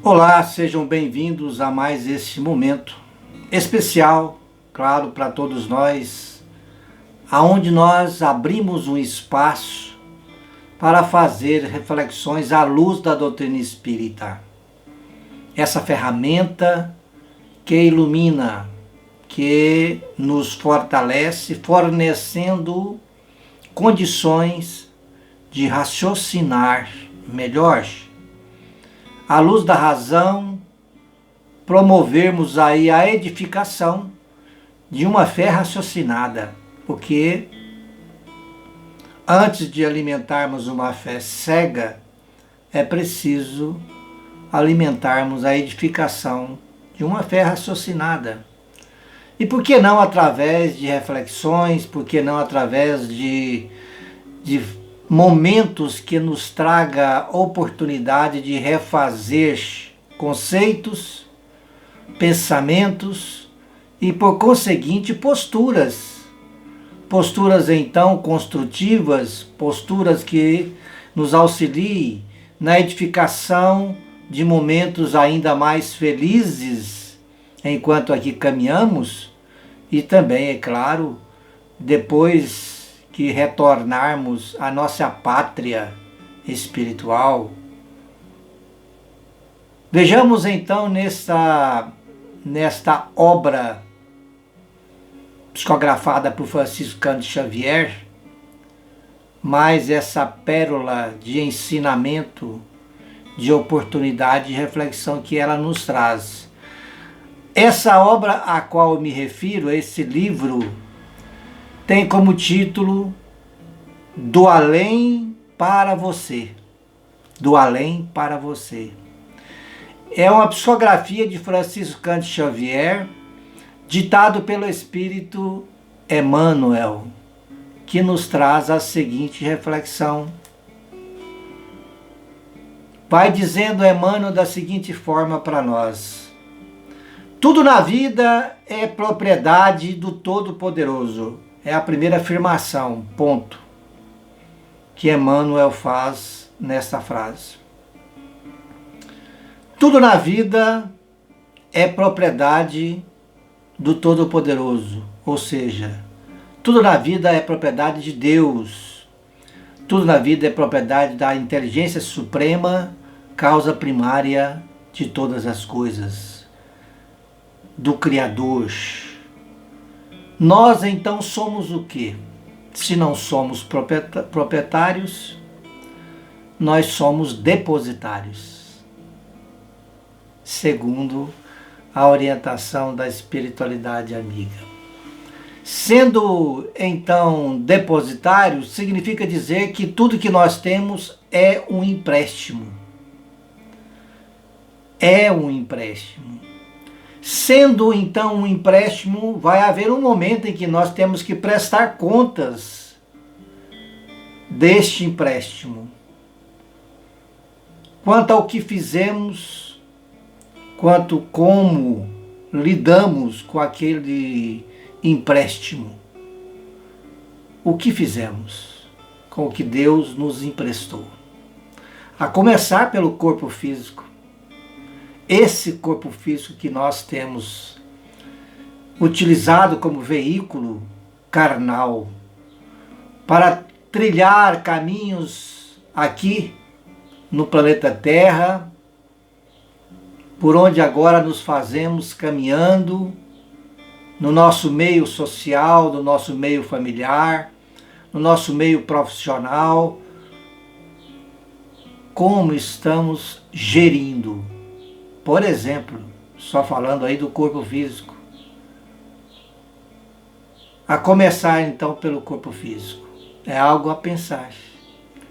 Olá, sejam bem-vindos a mais este momento especial, claro, para todos nós, aonde nós abrimos um espaço para fazer reflexões à luz da doutrina espírita. Essa ferramenta que ilumina, que nos fortalece, fornecendo condições de raciocinar melhor, à luz da razão, promovermos aí a edificação de uma fé raciocinada, porque antes de alimentarmos uma fé cega, é preciso alimentarmos a edificação de uma fé raciocinada. E por que não através de reflexões, por que não através de momentos que nos traga oportunidade de refazer conceitos, pensamentos e, por conseguinte, posturas. Posturas, então, construtivas, posturas que nos auxiliem na edificação de momentos ainda mais felizes enquanto aqui caminhamos e também, é claro, depois que retornarmos à nossa pátria espiritual. Vejamos então nesta obra psicografada por Francisco Cândido Xavier, mais essa pérola de ensinamento, de oportunidade de reflexão que ela nos traz. Essa obra a qual eu me refiro, esse livro, tem como título Do Além para Você. Do Além para Você. É uma psicografia de Francisco Cândido Xavier, ditado pelo Espírito Emmanuel, que nos traz a seguinte reflexão. Vai dizendo Emmanuel da seguinte forma para nós: tudo na vida é propriedade do Todo-Poderoso. É a primeira afirmação, ponto, que Emmanuel faz nesta frase. Tudo na vida é propriedade do Todo-Poderoso, ou seja, tudo na vida é propriedade de Deus. Tudo na vida é propriedade da inteligência suprema, causa primária de todas as coisas, do Criador. Nós então somos o quê? Se não somos proprietários, nós somos depositários, segundo a orientação da espiritualidade amiga. Sendo então depositários, significa dizer que tudo que nós temos é um empréstimo. É um empréstimo. Sendo então um empréstimo, vai haver um momento em que nós temos que prestar contas deste empréstimo. Quanto ao que fizemos, quanto como lidamos com aquele empréstimo. O que fizemos com o que Deus nos emprestou? A começar pelo corpo físico. Esse corpo físico que nós temos utilizado como veículo carnal para trilhar caminhos aqui no planeta Terra, por onde agora nos fazemos caminhando no nosso meio social, no nosso meio familiar, no nosso meio profissional. Como estamos gerindo? Por exemplo, só falando aí do corpo físico. A começar então pelo corpo físico. É algo a pensar,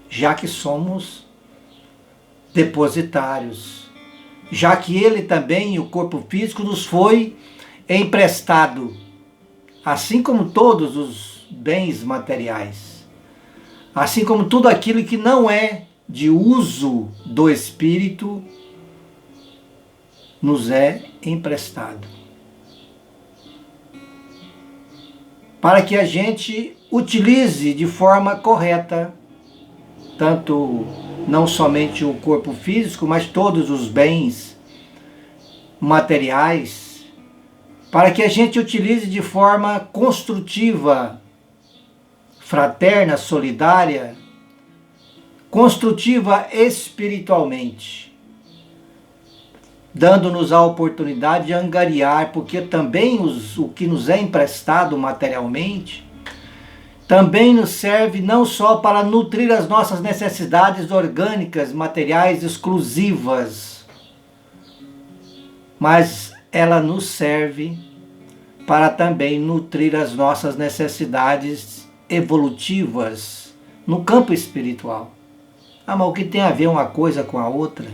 já que somos depositários, já que ele também, o corpo físico, nos foi emprestado, assim como todos os bens materiais, assim como tudo aquilo que não é de uso do espírito, nos é emprestado. Para que a gente utilize de forma correta, tanto não somente o corpo físico, mas todos os bens materiais, para que a gente utilize de forma construtiva, fraterna, solidária, construtiva espiritualmente, dando-nos a oportunidade de angariar, porque também o que nos é emprestado materialmente também nos serve não só para nutrir as nossas necessidades orgânicas, materiais exclusivas, mas ela nos serve para também nutrir as nossas necessidades evolutivas no campo espiritual. Ah, mas o que tem a ver uma coisa com a outra?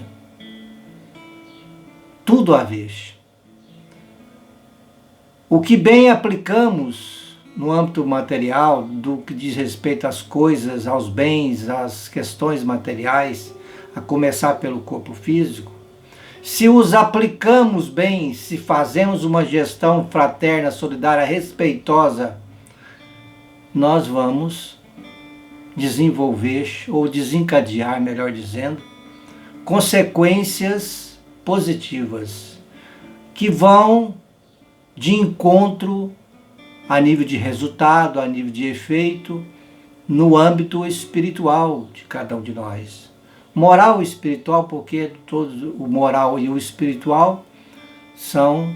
Tudo a ver. O que bem aplicamos no âmbito material, do que diz respeito às coisas, aos bens, às questões materiais, a começar pelo corpo físico, se os aplicamos bem, se fazemos uma gestão fraterna, solidária, respeitosa, nós vamos desenvolver, ou desencadear, melhor dizendo, consequências positivas, que vão de encontro a nível de resultado, a nível de efeito, no âmbito espiritual de cada um de nós. Moral e espiritual, porque todo o moral e o espiritual são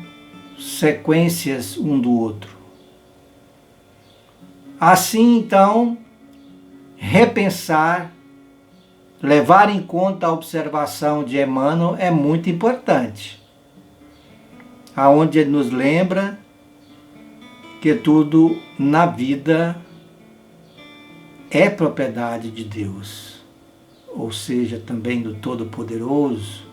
sequências um do outro. Assim, então, repensar, levar em conta a observação de Emmanuel é muito importante, aonde ele nos lembra que tudo na vida é propriedade de Deus, ou seja, também do Todo-Poderoso.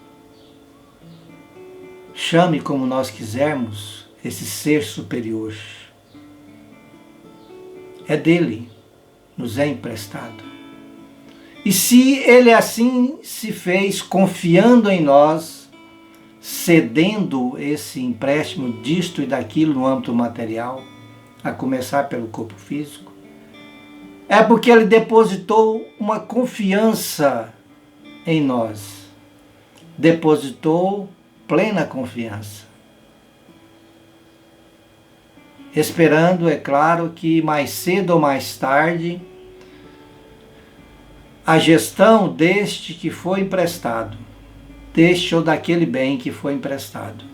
Chame como nós quisermos esse ser superior. É dele, nos é emprestado. E se ele assim se fez confiando em nós, cedendo esse empréstimo disto e daquilo no âmbito material, a começar pelo corpo físico, é porque ele depositou uma confiança em nós. Depositou plena confiança. Esperando, é claro, que mais cedo ou mais tarde, a gestão deste que foi emprestado, deste ou daquele bem que foi emprestado,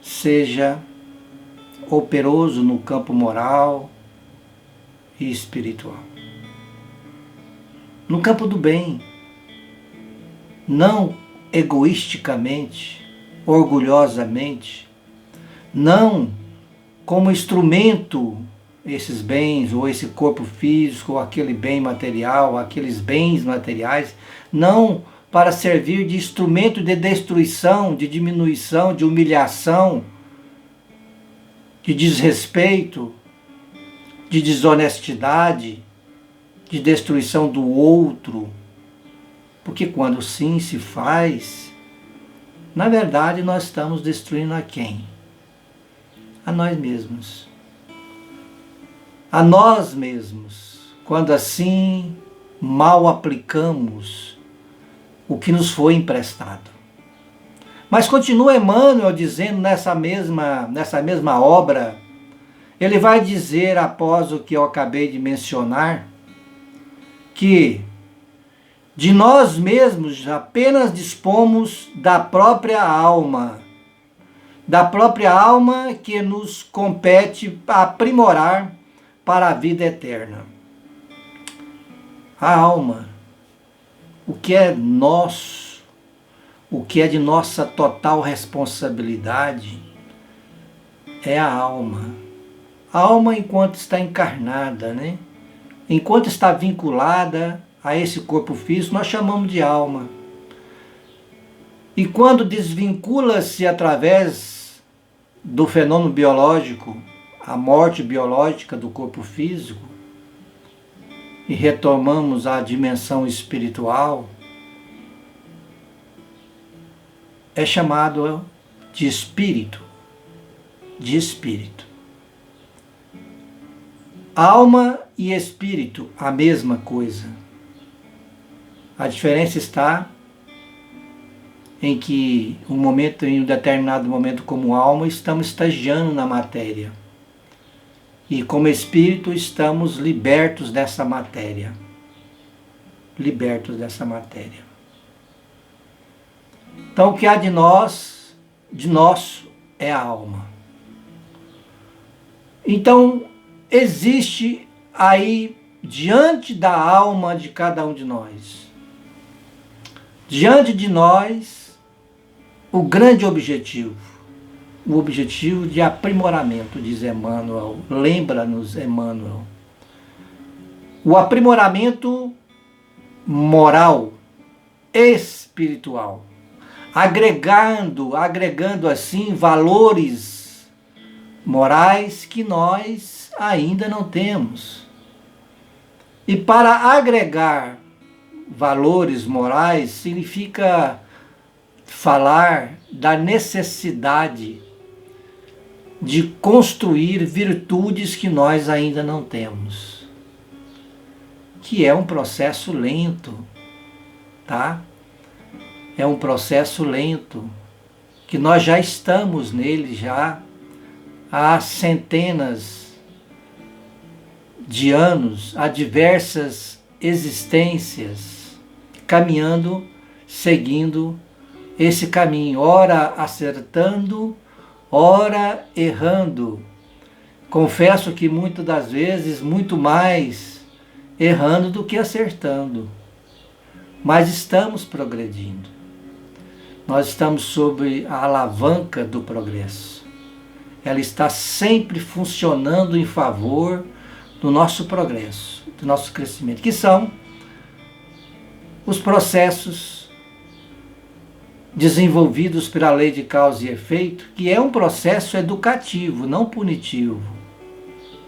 seja operoso no campo moral e espiritual. No campo do bem, não egoisticamente, orgulhosamente, não como instrumento, esses bens, ou esse corpo físico, ou aquele bem material, aqueles bens materiais, não para servir de instrumento de destruição, de diminuição, de humilhação, de desrespeito, de desonestidade, de destruição do outro. Porque quando sim se faz, na verdade nós estamos destruindo a quem? A nós mesmos. A nós mesmos. Quando assim mal aplicamos o que nos foi emprestado. Mas continua Emmanuel dizendo nessa mesma obra, ele vai dizer, após o que eu acabei de mencionar, que de nós mesmos apenas dispomos da própria alma que nos compete aprimorar para a vida eterna. A alma, o que é nosso, o que é de nossa total responsabilidade é a alma. A alma enquanto está encarnada, né? Enquanto está vinculada a esse corpo físico, nós chamamos de alma. E quando desvincula-se através do fenômeno biológico, a morte biológica do corpo físico, e retomamos a dimensão espiritual, é chamado de espírito. De espírito. Alma e espírito, a mesma coisa. A diferença está em que em um determinado momento como alma, estamos estagiando na matéria. E como espírito estamos libertos dessa matéria. Libertos dessa matéria. Então o que há de nosso, é a alma. Então existe aí, diante da alma de cada um de nós, diante de nós, o grande objetivo, o objetivo de aprimoramento, diz Emmanuel, lembra-nos Emmanuel, o aprimoramento moral, espiritual, agregando assim valores morais que nós ainda não temos. E para agregar valores morais significa falar da necessidade de construir virtudes que nós ainda não temos, que é um processo lento, tá? É um processo lento, que nós já estamos nele já há centenas de anos, há diversas existências, caminhando, seguindo esse caminho, ora acertando, ora errando. Confesso que muitas das vezes, muito mais errando do que acertando. Mas estamos progredindo. Nós estamos sob a alavanca do progresso. Ela está sempre funcionando em favor do nosso progresso, do nosso crescimento, que são os processos desenvolvidos pela lei de causa e efeito, que é um processo educativo, não punitivo.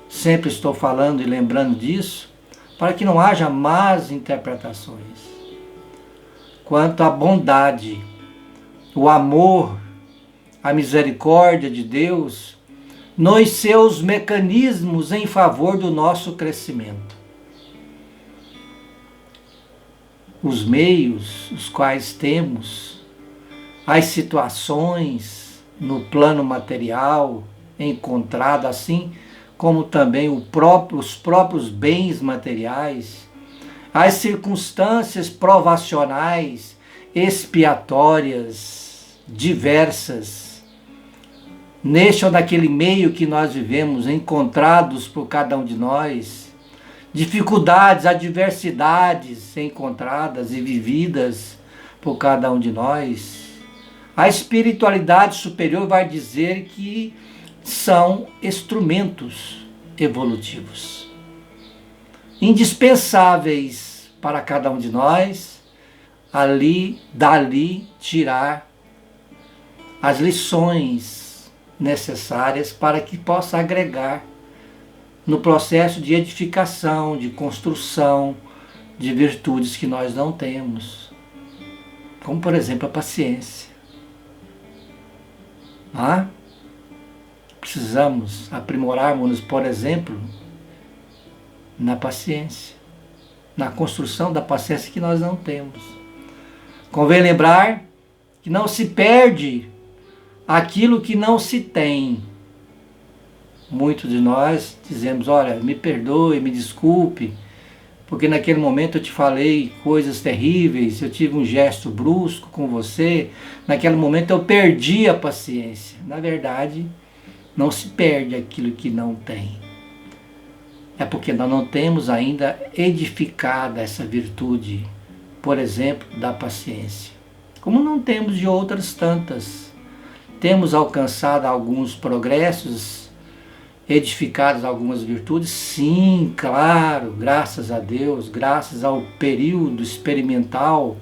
Sempre estou falando e lembrando disso, para que não haja más interpretações. Quanto à bondade, o amor, a misericórdia de Deus, nos seus mecanismos em favor do nosso crescimento. Os meios, os quais temos, as situações no plano material encontrado, assim como também os próprios bens materiais, as circunstâncias provacionais, expiatórias, diversas, neste ou naquele meio que nós vivemos, encontrados por cada um de nós, dificuldades, adversidades encontradas e vividas por cada um de nós, a espiritualidade superior vai dizer que são instrumentos evolutivos, indispensáveis para cada um de nós, dali tirar as lições necessárias para que possa agregar no processo de edificação, de construção de virtudes que nós não temos, como por exemplo a paciência. Precisamos aprimorarmos-nos, por exemplo, na paciência, na construção da paciência que nós não temos. Convém lembrar que não se perde aquilo que não se tem. Muitos de nós dizemos, olha, me perdoe, me desculpe, porque naquele momento eu te falei coisas terríveis, eu tive um gesto brusco com você, naquele momento eu perdi a paciência. Na verdade, não se perde aquilo que não tem. É porque nós não temos ainda edificada essa virtude, por exemplo, da paciência. Como não temos de outras tantas. Temos alcançado alguns progressos, edificados algumas virtudes, sim, claro, graças a Deus, graças ao período experimental,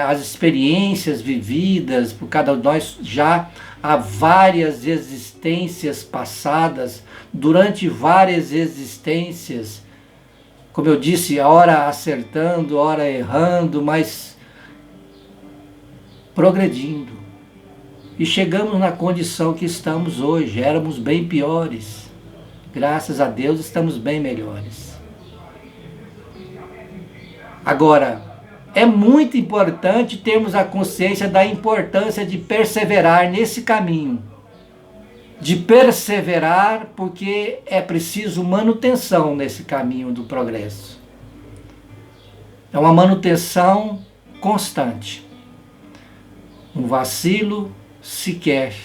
as experiências vividas por cada um de nós já há várias existências passadas, durante várias existências, como eu disse, ora acertando, ora errando, mas progredindo. E chegamos na condição que estamos hoje. Éramos bem piores. Graças a Deus estamos bem melhores. Agora, é muito importante termos a consciência da importância de perseverar nesse caminho. De perseverar, porque é preciso manutenção nesse caminho do progresso. É uma manutenção constante. Um vacilo sequer,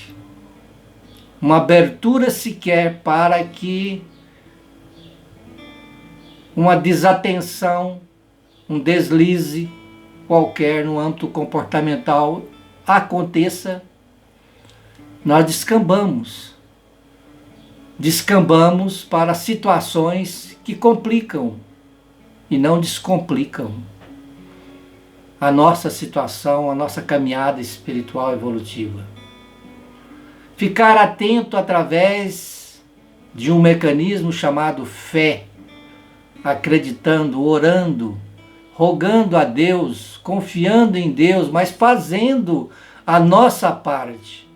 uma abertura sequer para que uma desatenção, um deslize qualquer no âmbito comportamental aconteça, nós descambamos para situações que complicam e não descomplicam a nossa situação, a nossa caminhada espiritual evolutiva. Ficar atento através de um mecanismo chamado fé, acreditando, orando, rogando a Deus, confiando em Deus, mas fazendo a nossa parte.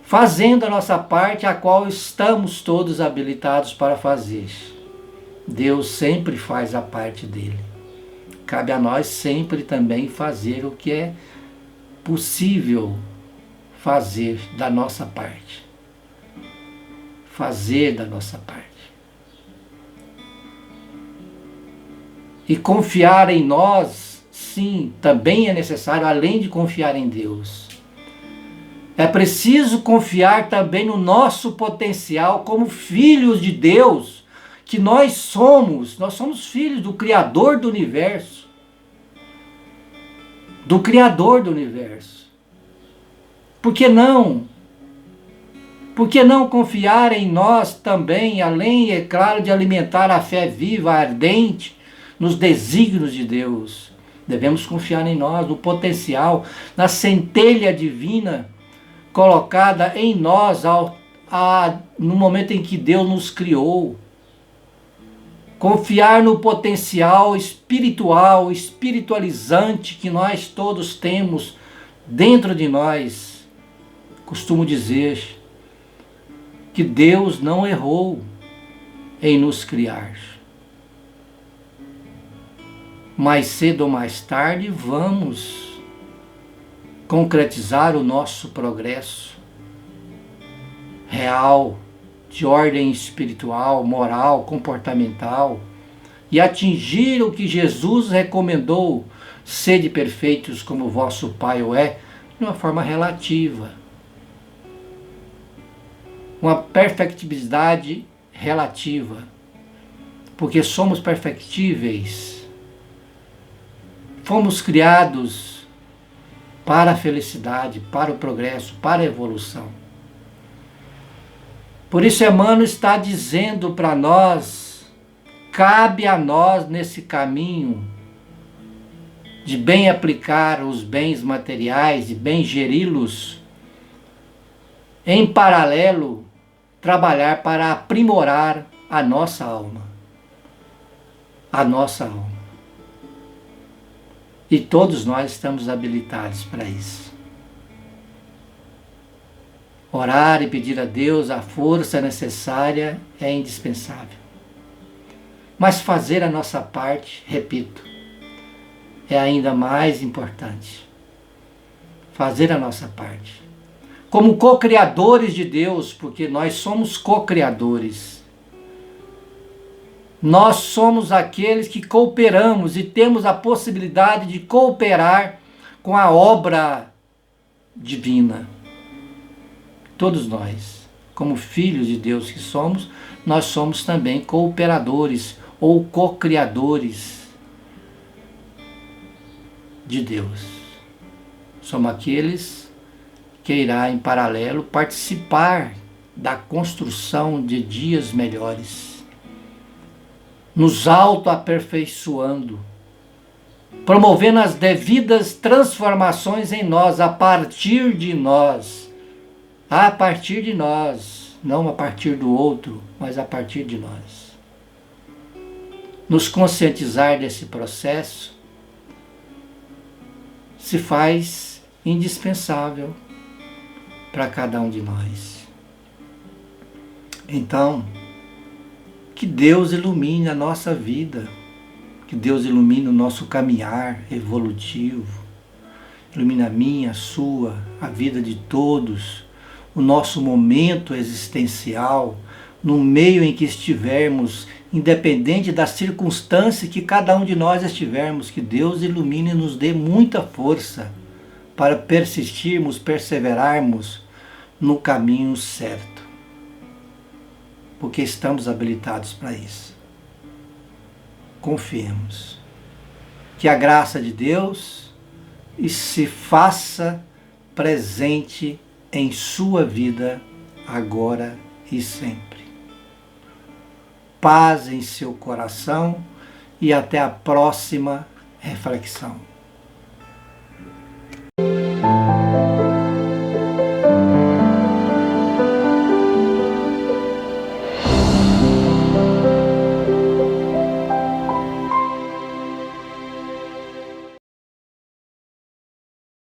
Fazendo a nossa parte, a qual estamos todos habilitados para fazer. Deus sempre faz a parte dele. Cabe a nós sempre também fazer o que é possível fazer da nossa parte. Fazer da nossa parte. E confiar em nós, sim, também é necessário, além de confiar em Deus. É preciso confiar também no nosso potencial como filhos de Deus, que nós somos filhos do Criador do Universo. Do Criador do Universo. Por que não? Por que não confiar em nós também, além, é claro, de alimentar a fé viva, ardente, nos desígnios de Deus? Devemos confiar em nós, no potencial, na centelha divina colocada em nós no momento em que Deus nos criou. Confiar no potencial espiritual, espiritualizante que nós todos temos dentro de nós. Costumo dizer que Deus não errou em nos criar. Mais cedo ou mais tarde vamos concretizar o nosso progresso real, de ordem espiritual, moral, comportamental, e atingir o que Jesus recomendou: sede perfeitos como vosso Pai o é, de uma forma relativa. Uma perfectibilidade relativa, porque somos perfectíveis. Fomos criados para a felicidade, para o progresso, para a evolução. Por isso Emmanuel está dizendo para nós, cabe a nós nesse caminho de bem aplicar os bens materiais e bem geri-los, em paralelo, trabalhar para aprimorar a nossa alma. A nossa alma. E todos nós estamos habilitados para isso. Orar e pedir a Deus a força necessária é indispensável. Mas fazer a nossa parte, repito, é ainda mais importante. Fazer a nossa parte. Como co-criadores de Deus, porque nós somos co-criadores. Nós somos aqueles que cooperamos e temos a possibilidade de cooperar com a obra divina. Todos nós, como filhos de Deus que somos, nós somos também cooperadores ou co-criadores de Deus. Somos aqueles que irá em paralelo participar da construção de dias melhores, nos autoaperfeiçoando, promovendo as devidas transformações em nós, a partir de nós, não a partir do outro, mas a partir de nós. Nos conscientizar desse processo se faz indispensável para cada um de nós. Então, que Deus ilumine a nossa vida, Que Deus ilumine o nosso caminhar evolutivo, ilumine a minha, a sua, a vida de todos, o nosso momento existencial, no meio em que estivermos, independente da circunstância que cada um de nós estivermos, que Deus ilumine e nos dê muita força para persistirmos, perseverarmos no caminho certo, porque estamos habilitados para isso. Confiemos. Que a graça de Deus se faça presente em sua vida agora e sempre. Paz em seu coração e até a próxima reflexão.